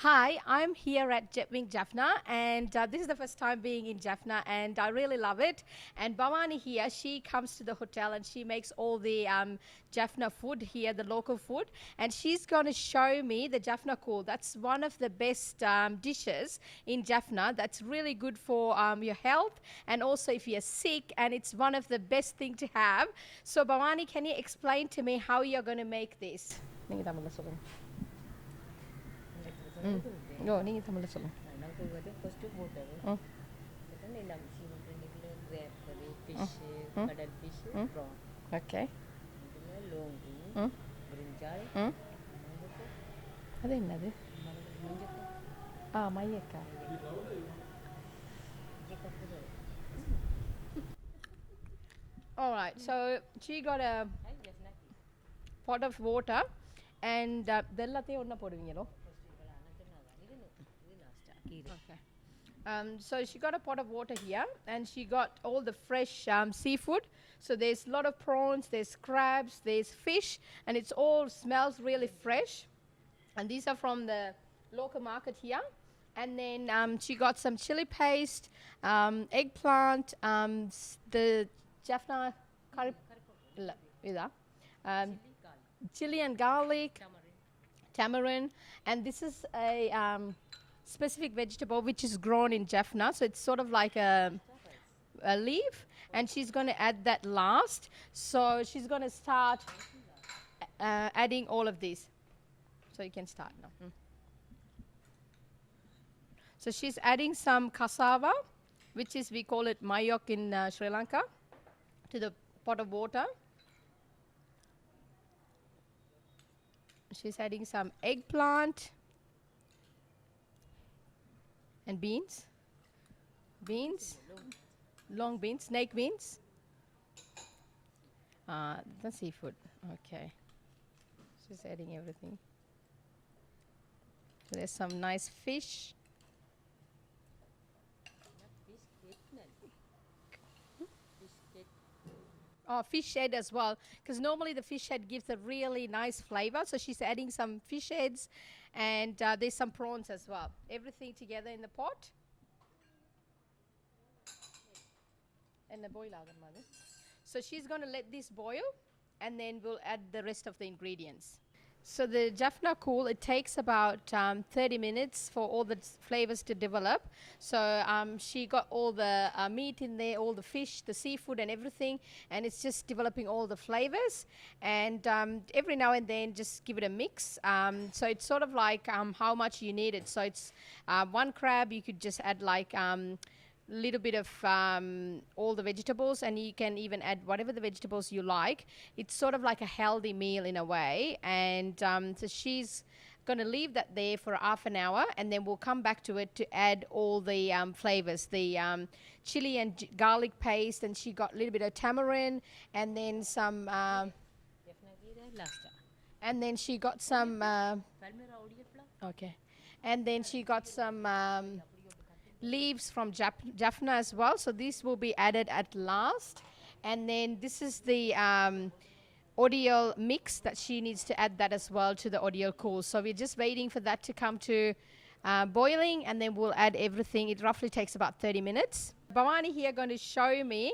Hi, I'm here at Jetwing Jaffna, and this is the first time being in Jaffna, and I really love it. And Bawani here, she comes to the hotel and she makes all the Jaffna food here, the local food, and she's going to show me the Jaffna Cool. That's one of the best dishes in Jaffna. That's really good for your health, and also if you're sick, and it's one of the best thing to have. So Bawani, can you explain to me how you're going to make this? நீங்கள் தமிழில் சொல்லுங்கள். First போட்டது எல்லாம் grape fish கடல் fish PRAN. Okay. இதில் லோங்கு பிரிஞ்சால் அது என்னது? மையக்காய். All right, so she got a pot of water and எல்லாத்தையும் ஒன்றா போடுவீங்களோ? Okay. So she got a pot of water here and she got all the fresh seafood. So there's a lot of prawns, there's crabs, there's fish, and it's all smells really fresh. And these are from the local market here. And then she got some chili paste, eggplant, the Jaffna curry, chili and garlic, tamarind, and this is a specific vegetable which is grown in Jaffna, so it's sort of like a leaf, and she's going to add that last. So she's going to start adding all of these. So you can start now. So she's adding some cassava, which is, we call it mayok in Sri Lanka, to the pot of water. She's adding some eggplant and beans, long beans, snake beans, the seafood. Okay, she's adding everything. So there's some nice fish. Fish head as well, because normally the fish head gives a really nice flavor. So she's adding some fish heads, and there's some prawns as well. Everything together in the pot. And the boil out, mother. So she's going to let this boil, and then we'll add the rest of the ingredients. So the Jaffna Cool, it takes about 30 minutes for all the flavors to develop. So she got all the meat in there, all the fish, the seafood and everything, and it's just developing all the flavors. And every now and then just give it a mix. So it's sort of like how much you need it. So it's one crab, you could just add like little bit of all the vegetables, and you can even add whatever the vegetables you like. It's sort of like a healthy meal in a way, and so she's going to leave that there for half an hour, and then we'll come back to it to add all the flavors, the chili and garlic paste, and she got a little bit of tamarind, and then some and then she got some okay, and then she got some leaves from Jaffna as well. So these will be added at last. And then this is the audial mix that she needs to add that as well to the audial cool. So we're just waiting for that to come to boiling, and then we'll add everything. It roughly takes about 30 minutes. Bawani here going to show me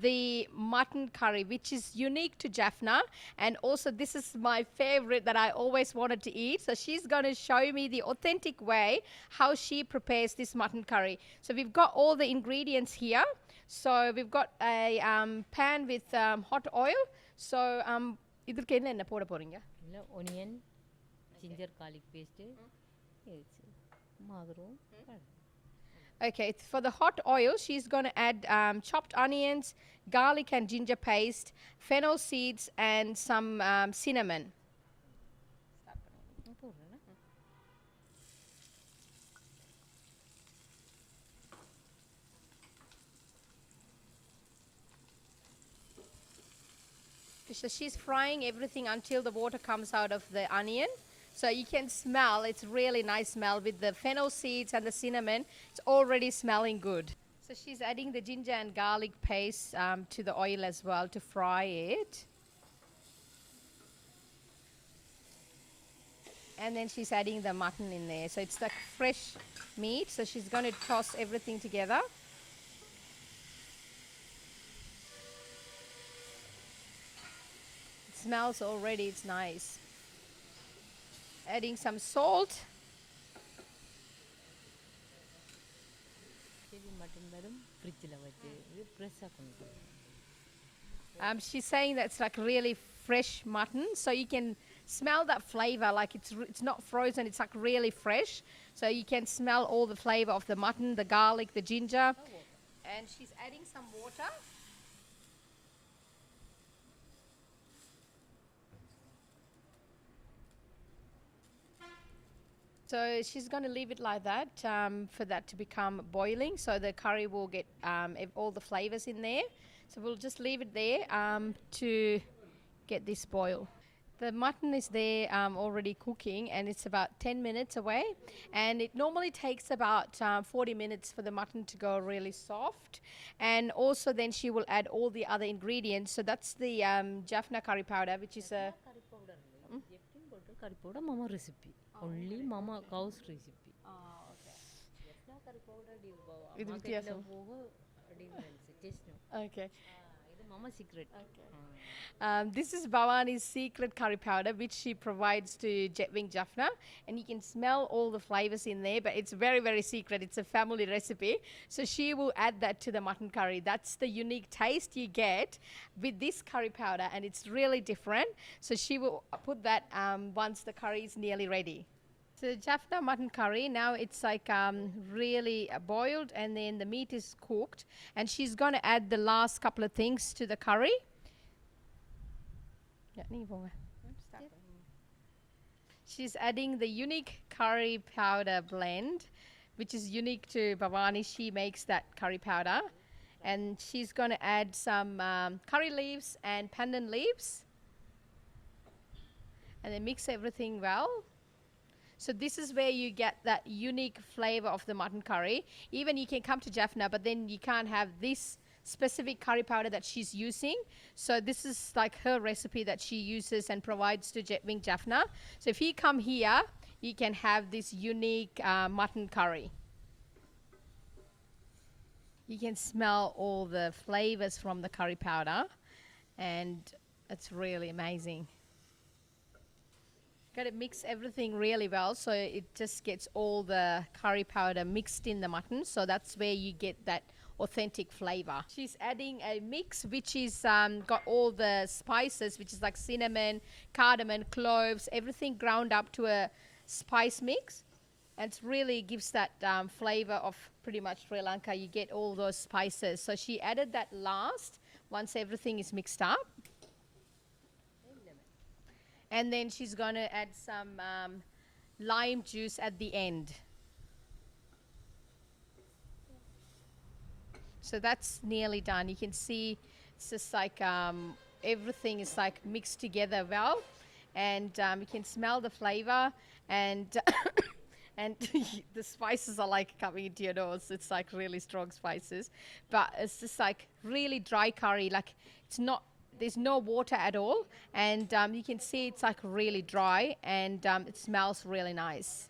the mutton curry, which is unique to Jaffna, and also this is my favorite that I always wanted to eat. So she's going to show me the authentic way how she prepares this mutton curry. So we've got all the ingredients here. So we've got a pan with hot oil. So idhukku enna poda poringa? Onion, ginger garlic paste, madro. Okay, for the hot oil, she's going to add chopped onions, garlic and ginger paste, fennel seeds, and some cinnamon. So she's frying everything until the water comes out of the onion. So you can smell, it's really nice smell with the fennel seeds and the cinnamon. It's already smelling good. So she's adding the ginger and garlic paste to the oil as well to fry it. And then she's adding the mutton in there. So it's like fresh meat. So she's going to toss everything together. It smells already, it's nice. Adding some salt. She's saying that's like really fresh mutton, so you can smell that flavor. Like it's not frozen; it's like really fresh. So you can smell all the flavor of the mutton, the garlic, the ginger. And she's adding some water. So she's going to leave it like that for that to become boiling, so the curry will get all the flavors in there. So we'll just leave it there to get this boil. The mutton is there already cooking, and it's about 10 minutes away, and it normally takes about 40 minutes for the mutton to go really soft. And also then she will add all the other ingredients. So that's the Jaffna curry powder, which is a curry powder mama recipe. Only mama cow's recipe. இது வித்தியாசம். Okay. இது mama secret. This is Bawani's secret curry powder, which she provides to Jetwing Jaffna, and you can smell all the flavors in there, but it's very, very secret. It's a family recipe, so she will add that to the mutton curry. That's the unique taste you get with this curry powder, and it's really different. So she will put that once the curry is nearly ready. So Jaffna mutton curry, now it's like really boiled, and then the meat is cooked, and she's going to add the last couple of things to the curry. She's adding the unique curry powder blend, which is unique to Bawani. She makes that curry powder, and she's going to add some curry leaves and pandan leaves, and then mix everything well. So this is where you get that unique flavor of the mutton curry. Even you can come to Jaffna, but then you can't have this specific curry powder that she's using. So this is like her recipe that she uses and provides to Jetwing Jaffna. So if you come here, you can have this unique mutton curry. You can smell all the flavors from the curry powder, and it's really amazing. Got to mix everything really well, so it just gets all the curry powder mixed in the mutton. So that's where you get that authentic flavor. She's adding a mix which is got all the spices, which is like cinnamon, cardamom, cloves, everything ground up to a spice mix, and it really gives that flavor of pretty much Sri Lanka. You get all those spices. So she added that last once everything is mixed up. And then she's going to add some lime juice at the end. So that's nearly done. You can see it's just like everything is like mixed together well, and you can smell the flavor, and and the spices are like coming into your nose. It's like really strong spices, but it's just like really dry curry. Like it's not. There's no water at all, and you can see it's like really dry, and it smells really nice.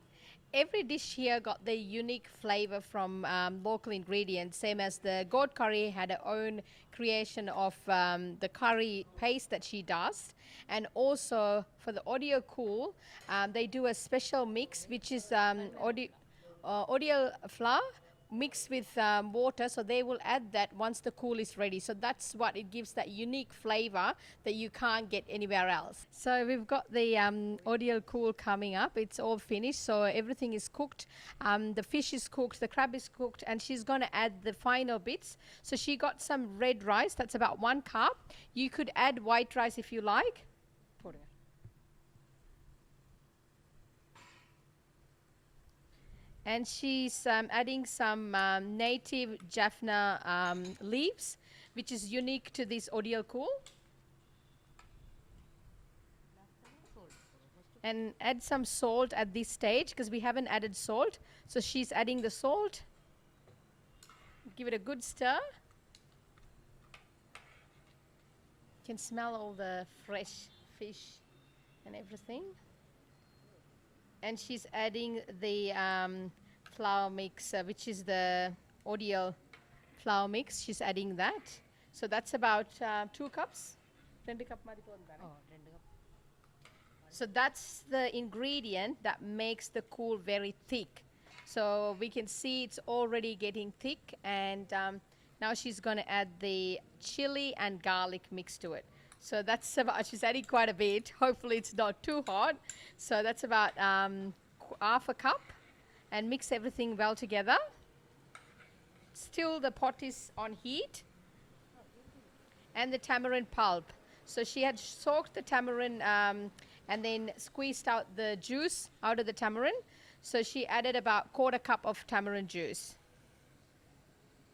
Every dish here got the unique flavor from local ingredients, same as the goat curry had her own creation of the curry paste that she does. And also for the audio cool, they do a special mix, which is audio flour mixed with water, so they will add that once the cool is ready. So that's what it gives, that unique flavor that you can't get anywhere else. So we've got the audio cool coming up. It's all finished, so everything is cooked. The fish is cooked, the crab is cooked, and she's going to add the final bits. So she got some red rice, that's about 1 cup. You could add white rice if you like. And she's adding some native Jaffna leaves, which is unique to this audio cool. And add some salt at this stage because we haven't added salt. So she's adding the salt. Give it a good stir. You can smell all the fresh fish and everything. And she's adding the flour mix, which is the Odial flour mix. She's adding that. So that's about 2 cups. 2 cup madi podundane. Oh, 2 cup. So that's the ingredient that makes the cool very thick. So we can see it's already getting thick, and now she's going to add the chili and garlic mix to it. So that's about, she's adding quite a bit. Hopefully it's not too hot. So that's about half a cup, and mix everything well together. Still the pot is on heat. And the tamarind pulp. So she had soaked the tamarind and then squeezed out the juice out of the tamarind. So she added about 1/4 cup of tamarind juice.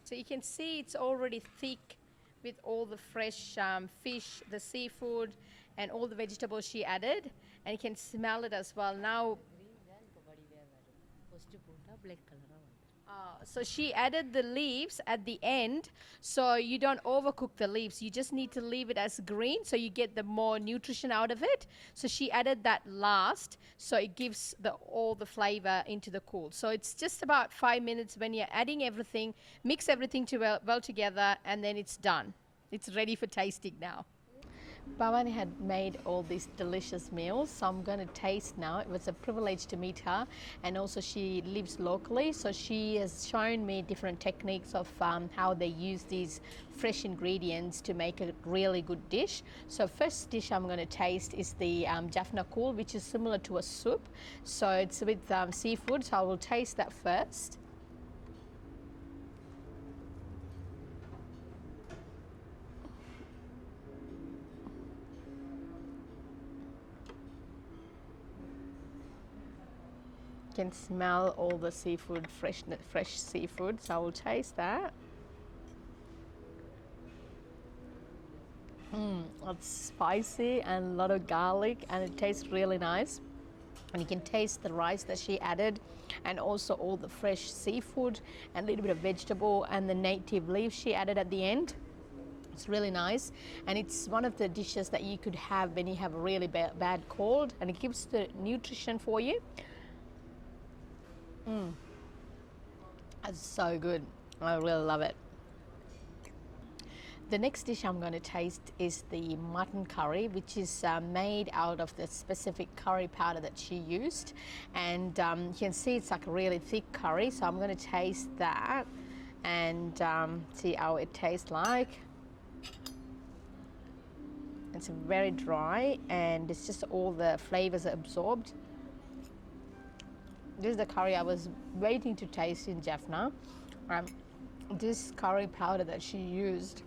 So you can see it's already thick with all the fresh fish, the seafood, and all the vegetables she added. And you can smell it as well. Now, black color. so she added the leaves at the end, so you don't overcook the leaves. You just need to leave it as green so you get the more nutrition out of it. So she added that last, so it gives all the flavor into the cool. So it's just about 5 minutes when you're adding everything, mix everything well together, and then it's done. It's ready for tasting now. Bawani had made all these delicious meals, so I'm going to taste now. It was a privilege to meet her, and also she lives locally, so she has shown me different techniques of how they use these fresh ingredients to make a really good dish. So first dish I'm going to taste is the Jaffna Cool, which is similar to a soup. So it's with seafood, so I will taste that first. Can smell all the seafood, fresh seafood, so I will taste that. It's spicy and a lot of garlic, and it tastes really nice. And you can taste the rice that she added, and also all the fresh seafood and a little bit of vegetable and the native leaves she added at the end. It's really nice, and it's one of the dishes that you could have when you have a really bad cold, and it gives the nutrition for you. That's so good. I really love it. The next dish I'm going to taste is the mutton curry, which is made out of the specific curry powder that she used. And you can see it's like a really thick curry, so I'm going to taste that and see how it tastes like. It's very dry, and it's just all the flavors are absorbed. This is the curry I was waiting to taste in Jaffna. This curry powder that she used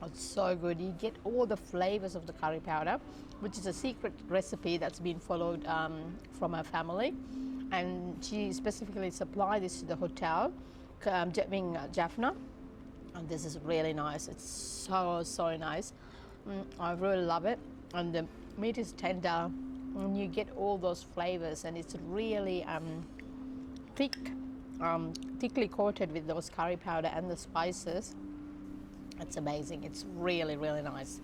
was so good. You get all the flavors of the curry powder, which is a secret recipe that's been followed from her family. And she specifically supplied this to the hotel, Jetwing Jaffna. And this is really nice. It's so nice. I really love it. And the meat is tender. And you get all those flavors, and it's really thickly coated with those curry powder and the spices. It's amazing. It's really nice.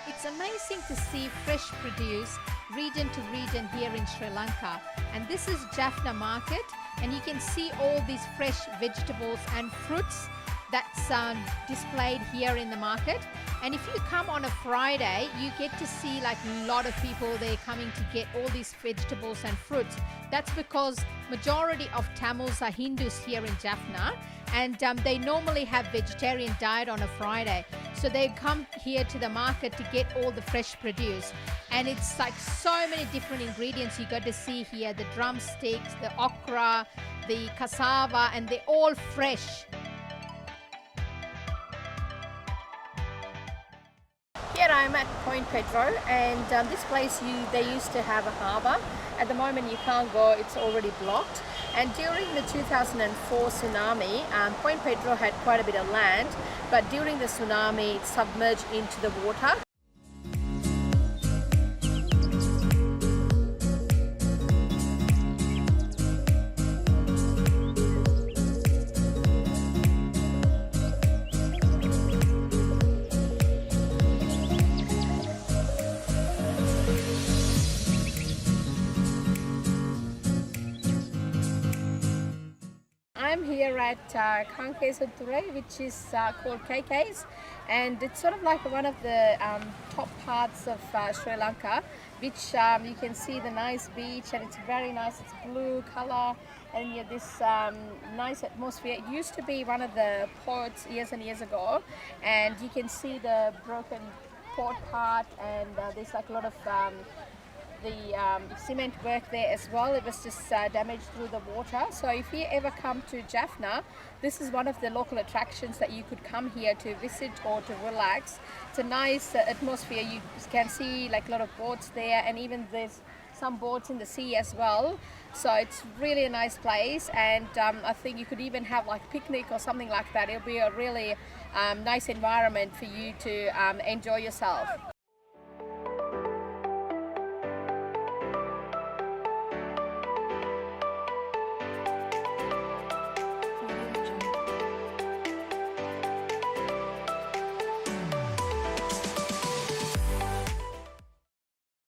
It's amazing to see fresh produce region to region here in Sri Lanka. And this is Jaffna Market, and you can see all these fresh vegetables and fruits that's displayed here in the market. And if you come on a Friday, you get to see like a lot of people there coming to get all these vegetables and fruits. That's because majority of Tamils are Hindus here in Jaffna, and they normally have vegetarian diet on a Friday. So they come here to the market to get all the fresh produce. And it's like so many different ingredients you got to see here. The drumsticks, the okra, the cassava, and they're all fresh. Here I'm at Point Pedro, and this place they used to have a harbour. At the moment you can't go, it's already blocked. And during the 2004 tsunami, Point Pedro had quite a bit of land, but during the tsunami it submerged into the water. I'm here at Kankesature, which is called KK's, and it's sort of like one of the top parts of Sri Lanka, which you can see the nice beach, and it's very nice. It's blue color, and you have this nice atmosphere. It used to be one of the ports years and years ago, and you can see the broken port part, and there's like a lot of the cement work there as well. It was just damaged through the water. So if you ever come to Jaffna, this is one of the local attractions that you could come here to visit or to relax. It's a nice atmosphere. You can see like a lot of boats there, and even there's some boats in the sea as well. So it's really a nice place, and I think you could even have like a picnic or something like that. It'll be a really nice environment for you to enjoy yourself.